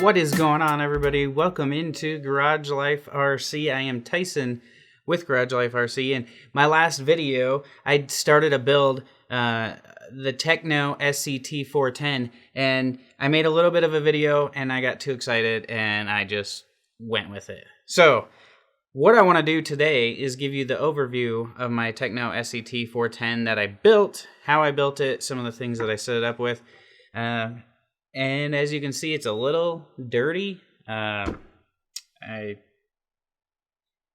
What is going on, everybody? Welcome into Garage Life RC. I am Tyson with Garage Life RC. In my last video, I started a build, the Tekno SCT410, and I made a little bit of a video, and I got too excited, and I just went with it. So, what I want to do today is give you the overview of my Tekno SCT410 that I built, how I built it, some of the things that I set it up with. And as you can see, it's a little dirty. I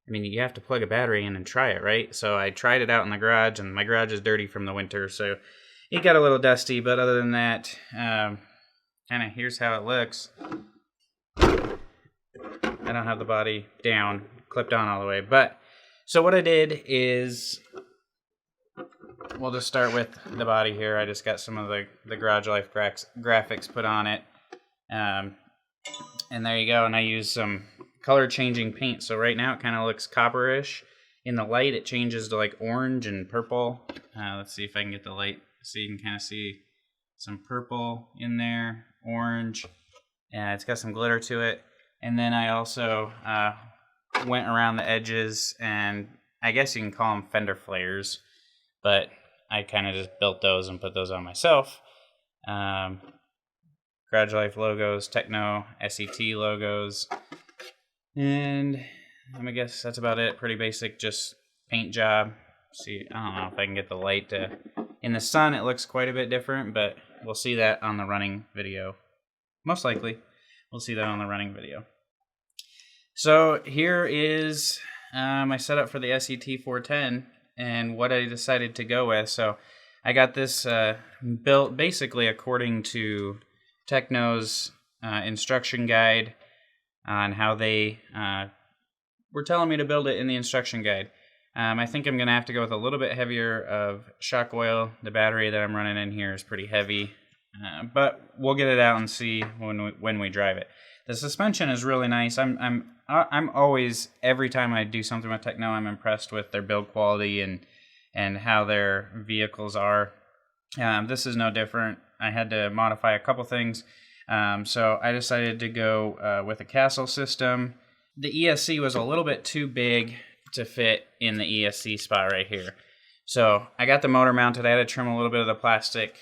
mean, you have to plug a battery in and try it, right? So I tried it out in the garage, and my garage is dirty from the winter, so it got a little dusty. But other than that, kind of here's how it looks. I don't have the body down, clipped on all the way. But so what I did is, we'll just start with the body here. I just got some of the Garage Life graphics put on it. And there you go. And I used some color changing paint. So right now it kind of looks copperish. In the light it changes to like orange and purple. Let's see if I can get the light so you can kind of see some purple in there, orange. It's got some glitter to it. And then I also went around the edges, and I guess you can call them fender flares. But I kind of just built those and put those on myself. Garage Life logos, Tekno, SCT logos. And I guess that's about it. Pretty basic, just paint job. See, I don't know if I can get the light to... In the sun, it looks quite a bit different, but we'll see that on the running video. Most likely, we'll see that on the running video. So here is my setup for the SCT410. And what I decided to go with. So I got this built basically according to Tekno's instruction guide on how they were telling me to build it in the instruction guide. I think I'm going to have to go with a little bit heavier of shock oil. The battery that I'm running in here is pretty heavy, but we'll get it out and see when we drive it. The suspension is really nice. I'm always, every time I do something with Tekno, I'm impressed with their build quality and how their vehicles are. This is no different. I had to modify a couple things. So I decided to go with a castle system. The ESC was a little bit too big to fit in the ESC spot right here. So I got the motor mounted. I had to trim a little bit of the plastic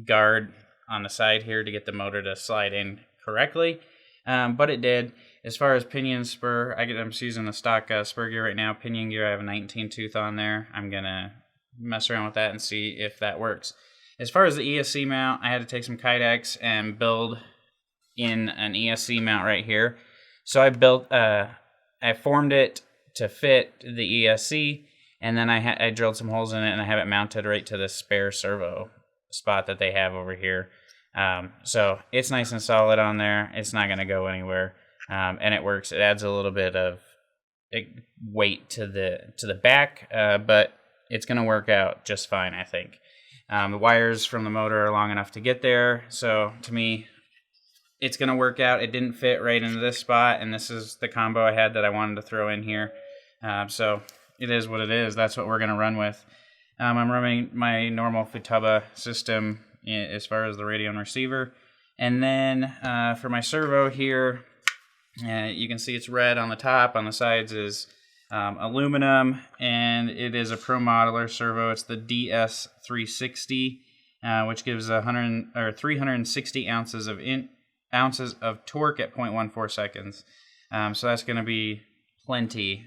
guard on the side here to get the motor to slide in correctly, but it did. As far as pinion spur, I'm just using the stock spur gear right now. Pinion gear, I have a 19 tooth on there. I'm gonna mess around with that and see if that works. As far as the ESC mount, I had to take some Kydex and build in an ESC mount right here. So I formed it to fit the ESC, and then I drilled some holes in it, and I have it mounted right to the spare servo spot that they have over here. So it's nice and solid on there. It's not going to go anywhere, and it works. It adds a little bit of weight to the back, but it's going to work out just fine, I think. The wires from the motor are long enough to get there, so to me, it's going to work out. It didn't fit right into this spot, and this is the combo I had that I wanted to throw in here. So it is what it is. That's what we're going to run with. I'm running my normal Futaba system as far as the radio and receiver. And then for my servo here, you can see it's red on the top. On the sides is aluminum, and it is a Pro Modeler servo. It's the DS360, which gives 360 ounces of torque at 0.14 seconds. So that's going to be plenty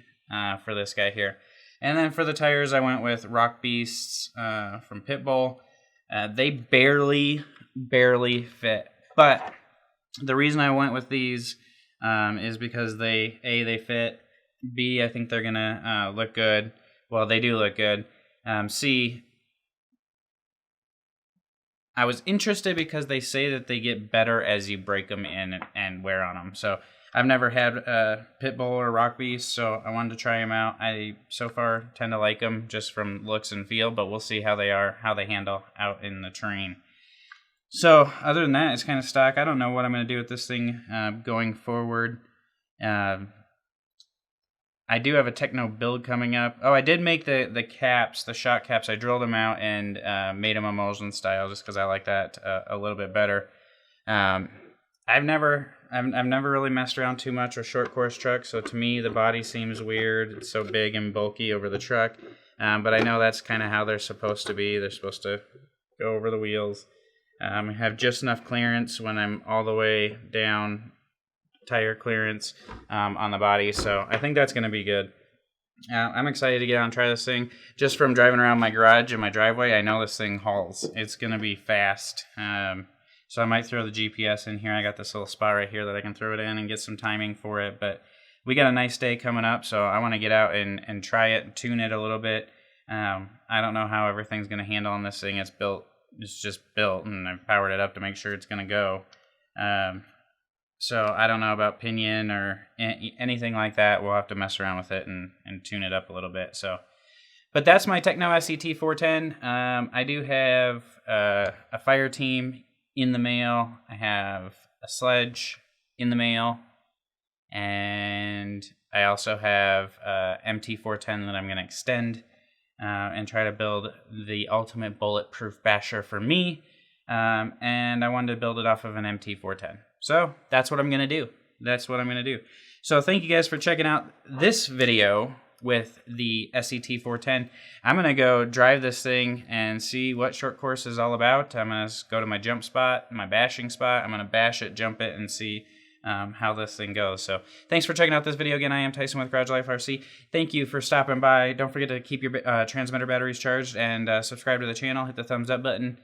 for this guy here. And then for the tires, I went with Rock Beasts from Pitbull. They barely fit, but the reason I went with these is because they fit. B, I think they're gonna look good. Well, they do look good. C, I was interested because they say that they get better as you break them in and wear on them. So I've never had Pitbull or Rock Beast, so I wanted to try them out. I so far tend to like them just from looks and feel, but we'll see how they handle out in the terrain. So other than that, it's kind of stock. I don't know what I'm going to do with this thing going forward. I do have a Tekno build coming up. Oh, I did make the caps, the shock caps. I drilled them out and made them emulsion style just because I like that a little bit better. I've never really messed around too much with short course trucks, so to me the body seems weird. It's so big and bulky over the truck, but I know that's kind of how they're supposed to be. They're supposed to go over the wheels. Have just enough clearance when I'm all the way down, tire clearance on the body, so I think that's going to be good. I'm excited to get out and try this thing. Just from driving around my garage and my driveway, I know this thing hauls. It's going to be fast. So I might throw the GPS in here. I got this little spot right here that I can throw it in and get some timing for it. But we got a nice day coming up, so I want to get out and try it and tune it a little bit. I don't know how everything's going to handle on this thing. It's built. It's just built, and I've powered it up to make sure it's going to go. So I don't know about pinion or anything like that. We'll have to mess around with it and tune it up a little bit. So, but that's my Tekno SCT410. I do have a fire team in the mail. I have a sledge in the mail, and I also have MT410 that I'm going to extend and try to build the ultimate bulletproof basher for me. And I wanted to build it off of an MT410. So that's what I'm going to do. So thank you guys for checking out this video with the SCT410. I'm going to go drive this thing and see what short course is all about. I'm going to go to my jump spot, my bashing spot. I'm going to bash it, jump it, and see how this thing goes. So thanks for checking out this video. Again, I am Tyson with Garage Life RC. Thank you for stopping by. Don't forget to keep your transmitter batteries charged and subscribe to the channel. Hit the thumbs up button.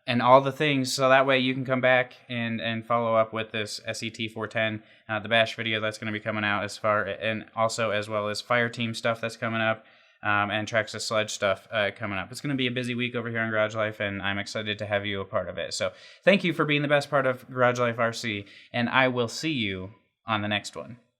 And all the things, so that way you can come back and follow up with this SCT410, the bash video that's going to be coming out and also as well as fire team stuff that's coming up, and Tracks to Sledge stuff coming up. It's going to be a busy week over here on Garage Life, and I'm excited to have you a part of it. So thank you for being the best part of Garage Life RC, and I will see you on the next one.